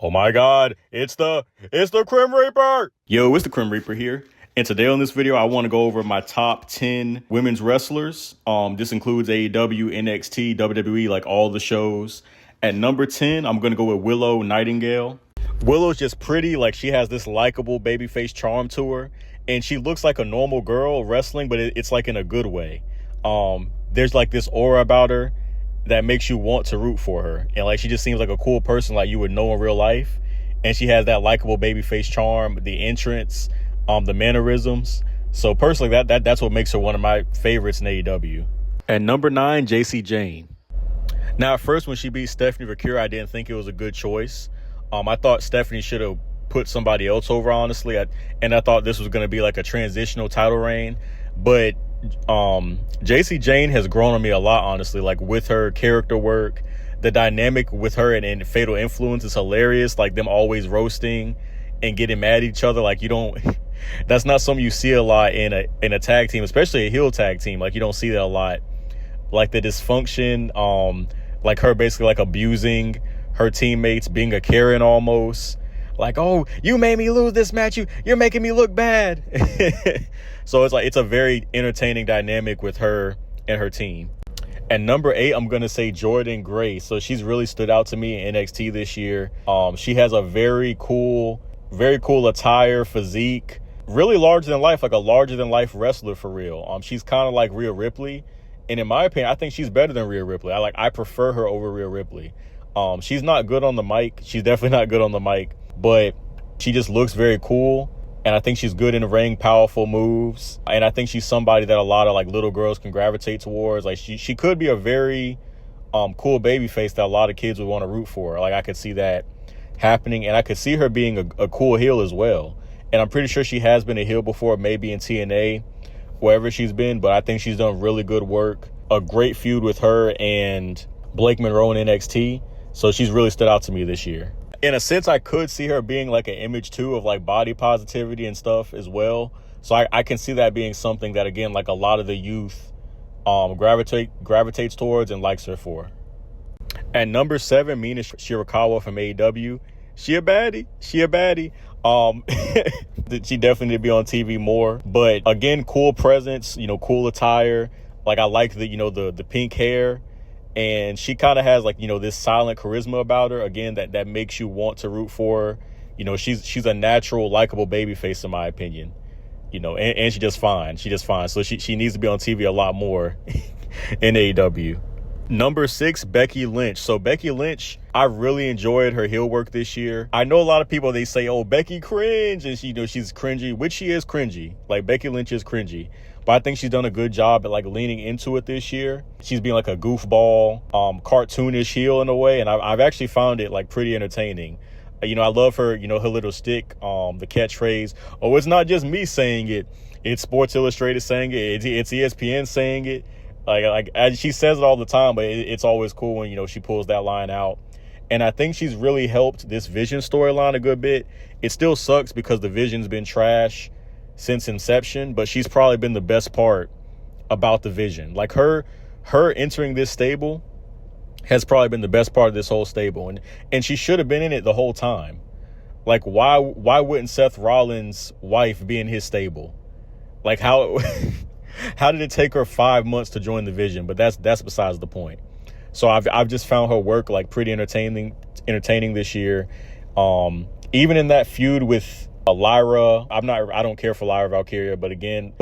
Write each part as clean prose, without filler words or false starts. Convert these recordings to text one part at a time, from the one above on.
Oh my God, it's the Crim Reaper. Yo, it's the Crim Reaper here. And today on this video, I want to go over my top 10 women's wrestlers. This includes AEW, NXT, WWE, like all the shows. At number 10, I'm going to go with Willow Nightingale. Willow's just pretty, like she has this likable babyface charm to her. And she looks like a normal girl wrestling, but it's like in a good way. There's like this aura about her that makes you want to root for her. And like she just seems like a cool person like you would know in real life. And she has that likable babyface charm, the entrance, the mannerisms. So personally, that's what makes her one of my favorites in AEW. At number 9, JC Jane. Now at first when she beat Stephanie Vercure, I didn't think it was a good choice. I thought Stephanie should have put somebody else over, honestly. And I thought this was going to be like a transitional title reign. But JC Jane has grown on me a lot, honestly, like with her character work. The dynamic with her and Fatal Influence is hilarious, like them always roasting and getting mad at each other. Like you don't that's not something you see a lot in a tag team, especially a heel tag team. Like you don't see that a lot. Like the dysfunction, like her basically like abusing her teammates, being a Karen almost. Like, oh, you made me lose this match. You're making me look bad. So it's a very entertaining dynamic with her and her team. At number 8, I'm going to say Jordan Grace. So she's really stood out to me in NXT this year. She has a very cool attire, physique, really larger than life, like a larger than life wrestler for real. She's kind of like Rhea Ripley. And in my opinion, I think she's better than Rhea Ripley. I prefer her over Rhea Ripley. She's not good on the mic. She's definitely not good on the mic. But she just looks very cool. And I think she's good in the ring, powerful moves. And I think she's somebody that a lot of like little girls can gravitate towards. Like she could be a very cool babyface that a lot of kids would want to root for. Like I could see that happening. And I could see her being a cool heel as well. And I'm pretty sure she has been a heel before, maybe in TNA, wherever she's been. But I think she's done really good work. A great feud with her and Blake Monroe in NXT. So she's really stood out to me this year. In a sense, I could see her being like an image too of like body positivity and stuff as well. So I can see that being something that, again, like a lot of the youth gravitates towards and likes her for. At number 7, Mina Shirakawa from AEW. She a baddie. She definitely need to be on TV more. But again, cool presence, cool attire. Like I like the pink hair. And she kind of has like, this silent charisma about her, again, that makes you want to root for her. She's a natural, likable babyface, in my opinion, and she's just fine. So she needs to be on TV a lot more in AEW. Number 6, Becky Lynch. So Becky Lynch, I really enjoyed her heel work this year. I know a lot of people, they say, oh, Becky cringe, and she's cringy, which she is cringy. Like Becky Lynch is cringy. But I think she's done a good job at like leaning into it this year. She's being like a goofball, cartoonish heel in a way. And I've actually found it like pretty entertaining. I love her, her little stick, the catchphrase. Oh, it's not just me saying it. It's Sports Illustrated saying it. It's ESPN saying it. Like she says it all the time, but it's always cool when, she pulls that line out. And I think she's really helped this Vision storyline a good bit. It still sucks because the Vision's been trash since inception, but she's probably been the best part about the Vision. Like her entering this stable has probably been the best part of this whole stable, and she should have been in it the whole time. Like why wouldn't Seth Rollins' wife be in his stable? Like how did it take her 5 months to join the Vision? But that's besides the point. So I've just found her work like pretty entertaining this year. Even in that feud with Lyra, I don't care for Lyra Valkyria, but again,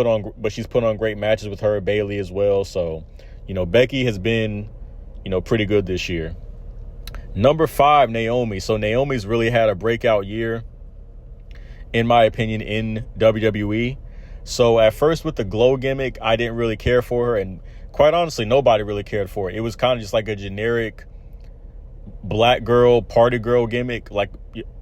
she's put on great matches with her, Bayley as well. So, Becky has been, pretty good this year. Number 5, Naomi. So Naomi's really had a breakout year, in my opinion, in WWE. So at first with the glow gimmick, I didn't really care for her. And quite honestly, nobody really cared for it. It was kind of just like a generic black girl, party girl gimmick, like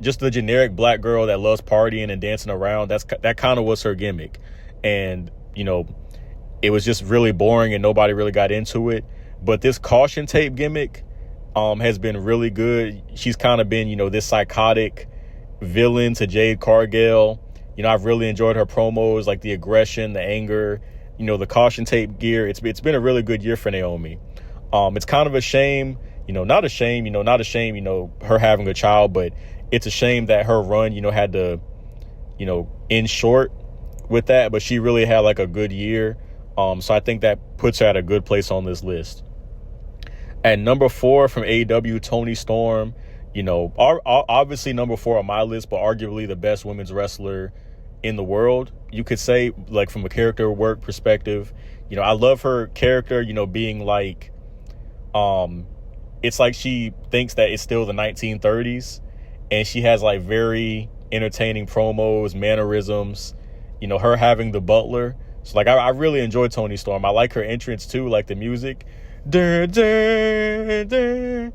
just the generic black girl that loves partying and dancing around. That kind of was her gimmick. And, it was just really boring and nobody really got into it. But this caution tape gimmick has been really good. She's kind of been, this psychotic villain to Jade Cargill. I've really enjoyed her promos, like the aggression, the anger, the caution tape gear. It's been a really good year for Naomi. It's kind of a shame, not a shame, her having a child, but it's a shame that her run, had to, end short with that, but she really had like a good year. So I think that puts her at a good place on this list. At number 4 from AEW, Toni Storm, obviously number 4 on my list, but arguably the best women's wrestler in the world, you could say, like from a character work perspective. I love her character, being like, it's like she thinks that it's still the 1930s, and she has like very entertaining promos, mannerisms, her having the butler. So like, I really enjoy Toni Storm. I like her entrance too, like the music, dun, dun, dun,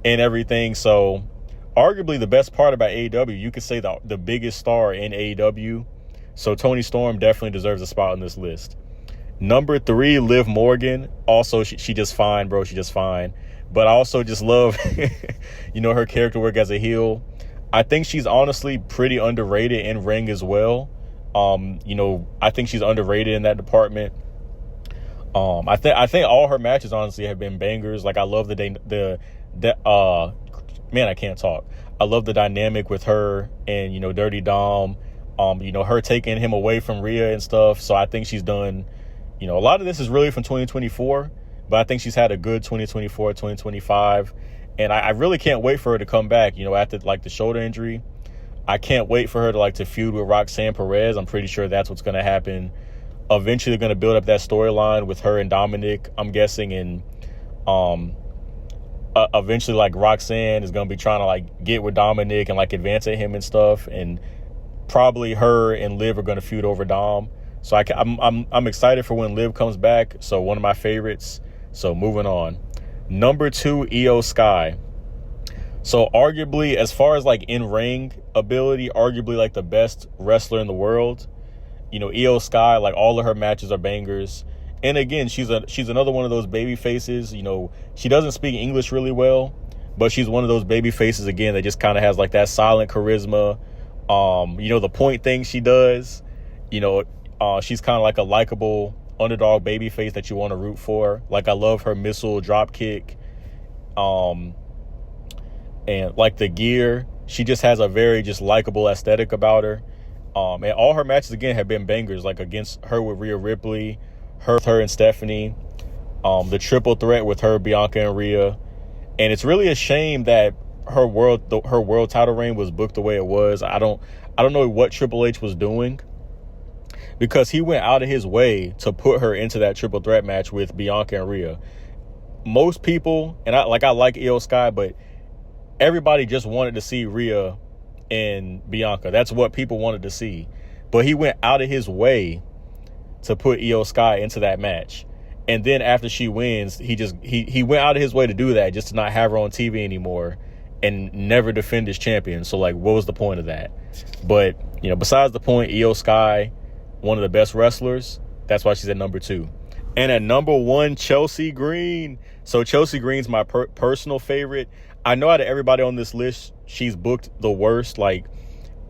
and everything. So arguably the best part about AEW, you could say the biggest star in AEW. So Toni Storm definitely deserves a spot on this list. Number 3, Liv Morgan. Also, she just fine, bro. She just fine. But I also just love, her character work as a heel. I think she's honestly pretty underrated in ring as well. I think she's underrated in that department. I think all her matches honestly have been bangers. Like I love I can't talk. I love the dynamic with her and Dirty Dom. Her taking him away from Rhea and stuff. So I think she's done. A lot of this is really from 2024, but I think she's had a good 2024, 2025. And I really can't wait for her to come back, after like the shoulder injury. I can't wait for her to feud with Roxanne Perez. I'm pretty sure that's what's going to happen. Eventually they're going to build up that storyline with her and Dominic, I'm guessing. And eventually like Roxanne is going to be trying to like get with Dominic and like advance at him and stuff. And probably her and Liv are going to feud over Dom. So I'm excited for when Liv comes back. So one of my favorites. So moving on. Number 2, Io Sky. So arguably, as far as like in-ring ability, arguably like the best wrestler in the world. Io Sky, like all of her matches are bangers. And again, she's another one of those baby faces. She doesn't speak English really well, but she's one of those baby faces again that just kind of has like that silent charisma. The point thing she does, she's kind of like a likable underdog baby face that you want to root for. Like I love her missile drop kick. And like the gear, she just has a very just likable aesthetic about her. And all her matches again have been bangers, like against her with Rhea Ripley, her and Stephanie, the triple threat with her, Bianca, and Rhea. And it's really a shame that her world title reign was booked the way it was. I don't know what Triple H was doing, because he went out of his way to put her into that triple threat match with Bianca and Rhea. Most people, and I like Io Sky, but everybody just wanted to see Rhea and Bianca. That's what people wanted to see. But he went out of his way to put Io Sky into that match. And then after she wins, he went out of his way to do that just to not have her on TV anymore and never defend his champion. So like, what was the point of that? But, besides the point, Io Sky, one of the best wrestlers. That's why she's at number 2. And at number 1, Chelsea Green. So Chelsea Green's my personal favorite. I know out of everybody on this list, she's booked the worst. Like,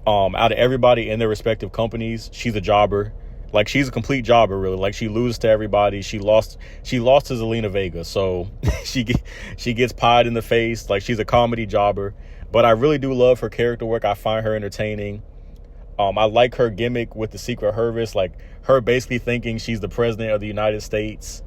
out of everybody in their respective companies, she's a jobber. Like, she's a complete jobber, really. Like, she loses to everybody. She lost to Zelina Vega. So she gets pied in the face. Like, she's a comedy jobber. But I really do love her character work. I find her entertaining. I like her gimmick with the Secret Service, like her basically thinking she's the president of the United States.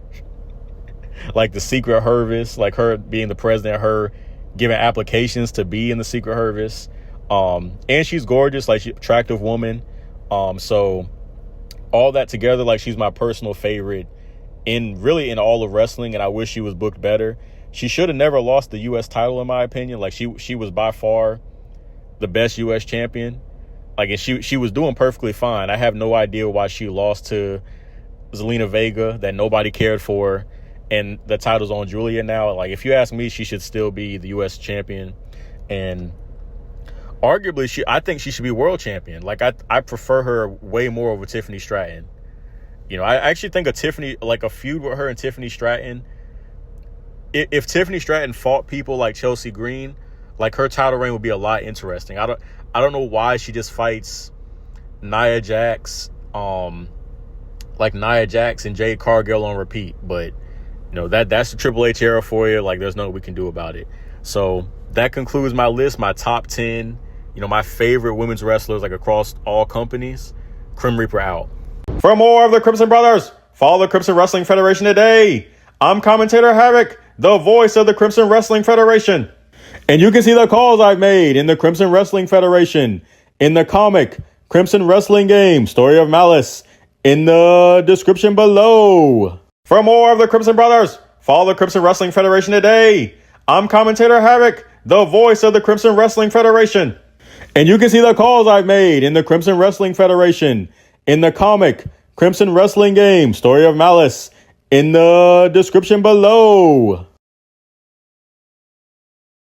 Like the Secret Service, like her being the president, her giving applications to be in the Secret Service. And she's gorgeous, like she's an attractive woman. So all that together, like she's my personal favorite in all of wrestling, and I wish she was booked better. She should have never lost the U.S. title, in my opinion. Like she was by far the best U.S. champion. Like, and she was doing perfectly fine. I have no idea why she lost to Zelina Vega that nobody cared for, and the title's on Julia now. Like, if you ask me, she should still be the U.S. champion, and arguably, I think she should be world champion. Like, I prefer her way more over Tiffany Stratton. I actually think a feud with her and Tiffany Stratton. If Tiffany Stratton fought people like Chelsea Green, like her title reign would be a lot interesting. I don't know why she just fights Nia Jax, like Nia Jax and Jade Cargill on repeat. But that's the Triple H era for you. Like, there's nothing we can do about it. So that concludes my list, my top 10, my favorite women's wrestlers, like across all companies. Crim Reaper out. For more of the Crimson Brothers, follow the Crimson Wrestling Federation today. I'm commentator Havoc, the voice of the Crimson Wrestling Federation. And you can see the calls I've made in the Crimson Wrestling Federation, in the comic Crimson Wrestling Game, Story of Malice, in the description below. For more of the Crimson Brothers, follow the Crimson Wrestling Federation today. I'm commentator Havoc, the voice of the Crimson Wrestling Federation. And you can see the calls I've made in the Crimson Wrestling Federation, in the comic Crimson Wrestling Game, Story of Malice, in the description below.